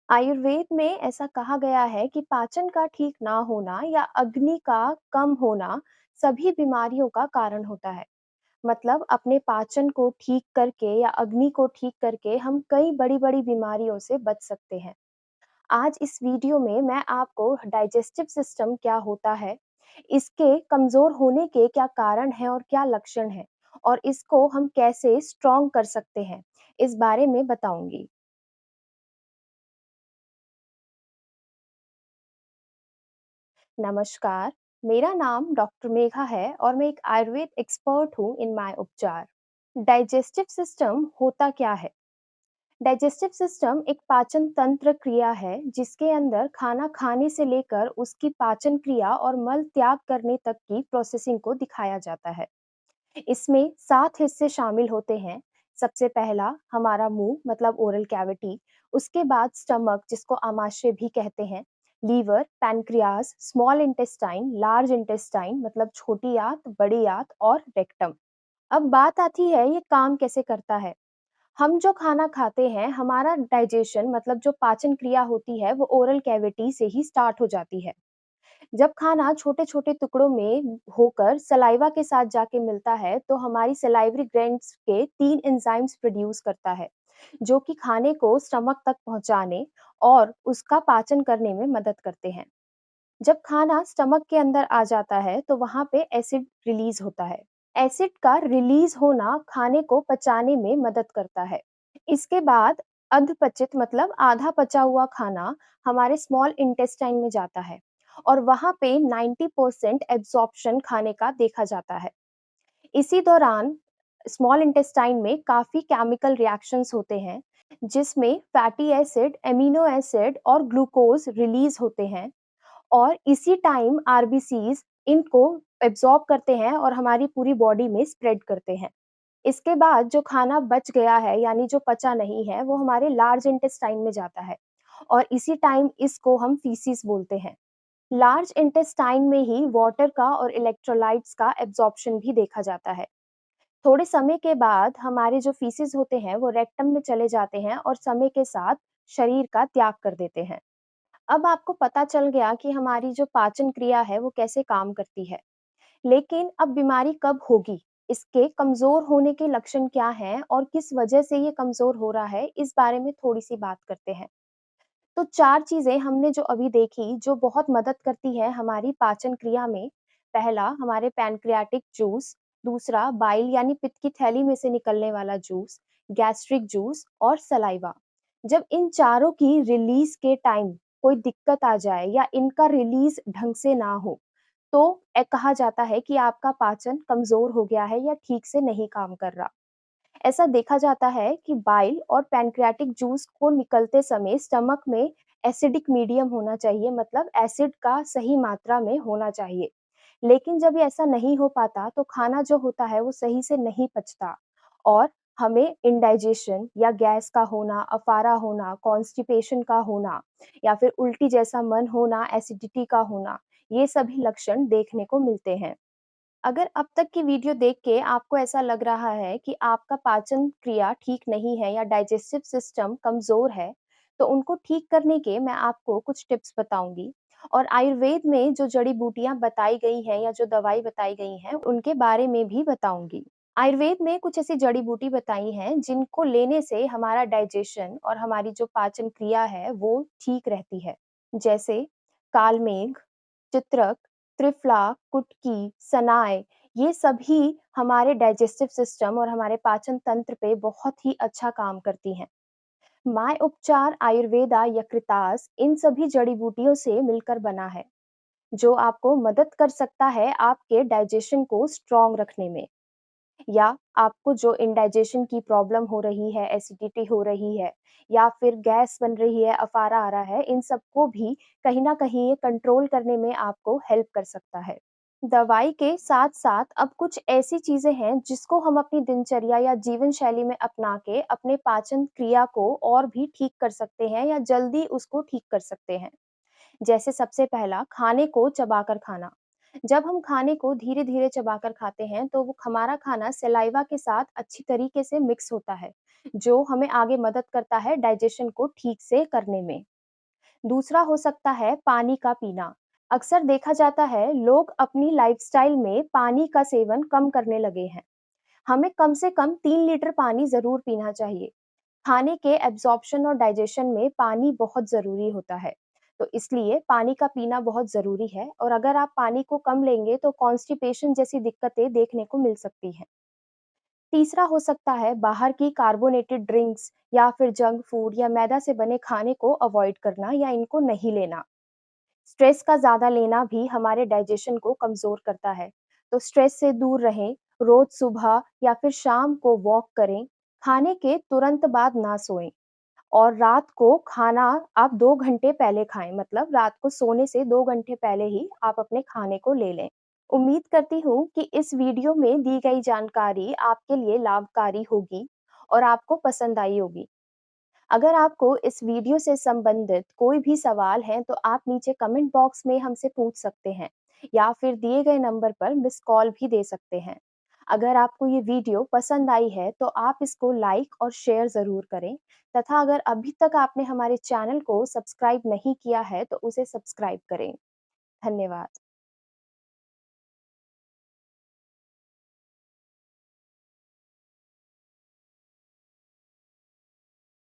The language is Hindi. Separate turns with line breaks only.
आयुर्वेद में ऐसा कहा गया है कि पाचन का ठीक ना होना या अग्नि का कम होना सभी बीमारियों का कारण होता है। मतलब अपने पाचन को ठीक करके या अग्नि को ठीक करके हम कई बड़ी-बड़ी बीमारियों से बच सकते हैं। आज इस वीडियो में मैं आपको डाइजेस्टिव सिस्टम क्या होता है, इसके कमजोर होने के क्या कारण हैं और क्या लक्षण हैं और इसको हम कैसे स्ट्रॉन्ग कर सकते हैं, इस बारे में बताऊंगी। नमस्कार, मेरा नाम डॉक्टर मेघा है और मैं एक आयुर्वेद एक्सपर्ट हूँ इन माय उपचार। डाइजेस्टिव सिस्टम होता क्या है? डाइजेस्टिव सिस्टम एक पाचन तंत्र क्रिया है जिसके अंदर खाना खाने से लेकर उसकी पाचन क्रिया और मल त्याग करने तक की प्रोसेसिंग को दिखाया जाता है। इसमें 7 हिस्से शामिल होते हैं। सबसे पहला हमारा मुंह मतलब ओरल कैविटी, उसके बाद स्टमक जिसको आमाशय भी कहते हैं, liver, pancreas, small intestine, large intestine मतलब छोटी आंत, बड़ी आंत और रेक्टम। अब बात आती है ये काम कैसे करता है। हम जो खाना खाते हैं, हमारा डाइजेशन मतलब जो पाचन क्रिया होती है वो ओरल कैविटी से ही स्टार्ट हो जाती है। जब खाना छोटे-छोटे टुकड़ों में होकर सलाइवा के साथ जाके मिलता है, तो हमारी सलाइवरी ग्लैंड्स के 3 एंजाइम्स प्रोड्यूस करता है, जो कि खाने को स्टमक तक पहुँचाने और उसका पाचन करने में मदद करते हैं। जब खाना स्टमक के अंदर आ जाता है, तो वहाँ पे एसिड रिलीज़ होता है। एसिड का रिलीज़ होना खाने को पचाने में मदद करता है। इसके बाद अधपचित मतलब आधा पचा हुआ खाना हमारे स्मॉल इंटेस्टाइन में जाता है और वहाँ पे 90% एब्ज़ॉर्प्शन खाने का देखा जाता है। इसी दौरान स्मॉल इंटेस्टाइन में काफ़ी केमिकल रिएक्शंस होते हैं, जिसमें फैटी एसिड, एमिनो एसिड और ग्लूकोज़ रिलीज़ होते हैं और इसी टाइम आरबीसीज़ इनको एब्ज़ॉर्ब करते हैं और हमारी पूरी बॉडी में स्प्रेड करते हैं। इसके बाद जो खाना बच गया है यानी जो पचा नहीं है, वो हमारे लार्ज इंटेस्टाइन में जाता है और इसी टाइम इसको हम फीसिस बोलते हैं। लार्ज इंटेस्टाइन में ही वाटर का और इलेक्ट्रोलाइट्स का एब्ज़ॉर्प्शन भी देखा जाता है। थोड़े समय के बाद हमारे जो फीसिस होते हैं, वो रेक्टम में चले जाते हैं और समय के साथ शरीर का त्याग कर देते हैं। अब आपको पता चल गया कि हमारी जो पाचन क्रिया है, वो कैसे काम करती है। लेकिन अब बीमारी कब होगी? इसके कमज़ोर होने के लक्षण क्या हैं और किस वजह से ये कमज़ोर हो रहा है, इस बारे में थोड़ी-सी बात करते हैं। तो 4 चीज़ें हमने जो अभी देखी, जो बहुत मदद करती है हमारी पाचन क्रिया में। पहला हमारे पैनक्रियाटिक जूस, दूसरा बाइल यानी पित्त की थैली में से निकलने वाला जूस, गैस्ट्रिक जूस और सलाइवा। जब इन चारों की रिलीज़ के टाइम कोई दिक्कत आ जाए या इनका रिलीज़ ढंग से ना हो, तो कहा जाता है कि आपका पाचन कमज़ोर हो गया है या ठीक से नहीं काम कर रहा। ऐसा देखा जाता है कि बाइल और पैनक्रियाटिक जूस को निकलते समय स्टमक में एसिडिक मीडियम होना चाहिए, मतलब एसिड का सही मात्रा में होना चाहिए। लेकिन जब ये ऐसा नहीं हो पाता, तो खाना जो होता है वो सही से नहीं पचता और हमें इंडाइजेशन या गैस का होना, अफारा होना, कॉन्स्टिपेशन का होना या फिर उल्टी जैसा मन होना, एसिडिटी का होना, ये सभी लक्षण देखने को मिलते हैं। अगर अब तक की वीडियो देख के आपको ऐसा लग रहा है कि आपका पाचन क्रिया ठीक नहीं है या डाइजेस्टिव सिस्टम कमज़ोर है, तो उनको ठीक करने के मैं आपको कुछ टिप्स बताऊँगी और आयुर्वेद में जो जड़ी-बूटियाँ बताई गई हैं या जो दवाई बताई गई हैं, उनके बारे में भी बताऊँगी। आयुर्वेद में कुछ ऐसी जड़ी-बूटी बताई हैं, जिनको लेने से हमारा डाइजेशन और हमारी जो पाचन क्रिया है, वो ठीक रहती है। जैसे कालमेघ, चित्रक, त्रिफला, कुटकी, सनाए, ये सभी हमारे डाइजेस्टिव सिस्टम और हमारे पाचन तंत्र पे बहुत ही अच्छा काम करती हैं। माय उपचार आयुर्वेदा यकृतास इन सभी जड़ी-बूटियों से मिलकर बना है, जो आपको मदद कर सकता है आपके डाइजेशन को स्ट्रॉन्ग रखने में। या आपको जो इंडाइजेशन की प्रॉब्लम हो रही है, एसिडिटी हो रही है या फिर गैस बन रही है, अफारा आ रहा है, इन सबको भी कहीं न कहीं ये कंट्रोल करने में आपको हेल्प कर सकता है। दवाई के साथ-साथ अब कुछ ऐसी चीज़ें हैं जिसको हम अपनी दिनचर्या या जीवन शैली में अपना के अपने पाचन क्रिया को और भी ठीक कर सकते हैं या जल्दी उसको ठीक कर सकते हैं। जैसे सबसे पहला खाने को चबाकर खाना। जब हम खाने को धीरे-धीरे चबाकर खाते हैं, तो वो हमारा खाना सलाइवा के साथ अच्छी तरीके से मिक्स होता है, जो हमें आगे मदद करता है डाइजेशन को ठीक से करने में। दूसरा हो सकता है पानी का पीना। अक्सर देखा जाता है लोग अपनी लाइफस्टाइल में पानी का सेवन कम करने लगे हैं। हमें कम से कम 3 लीटर पानी ज़रूर पीना चाहिए। खाने के एब्ज़ॉर्प्शन और डाइजेशन में पानी बहुत ज़रूरी होता है। तो इसलिए पानी का पीना बहुत ज़रूरी है और अगर आप पानी को कम लेंगे तो कॉन्स्टिपेशन जैसी दिक्कतें देखने को मिल सकती हैं। तीसरा हो सकता है बाहर की कार्बोनेटेड ड्रिंक्स या फिर जंक फूड या मैदा से बने खाने को अवॉइड करना या इनको नहीं लेना। स्ट्रेस का ज़्यादा लेना भी हमारे डाइजेशन को कमज़ोर करता है। तो स्ट्रेस से दूर रहें, रोज़ सुबह या फिर शाम को वॉक करें, खाने के तुरंत बाद ना सोएं और रात को खाना आप 2 घंटे पहले खाएँ, मतलब रात को सोने से 2 घंटे पहले ही आप अपने खाने को ले लें। उम्मीद करती हूँ कि इस वीडियो में दी गई जानकारी आपके लिए लाभकारी होगी और आपको पसंद आई होगी। अगर आपको इस वीडियो से संबंधित कोई भी सवाल है तो आप नीचे कमेंट बॉक्स में हमसे पूछ सकते हैं या फिर दिए गए नंबर पर मिस कॉल भी दे सकते हैं। अगर आपको ये वीडियो पसंद आई है तो आप इसको लाइक और शेयर ज़रूर करें तथा अगर अभी तक आपने हमारे चैनल को सब्सक्राइब नहीं किया है तो उसे सब्सक्राइब करें। धन्यवाद।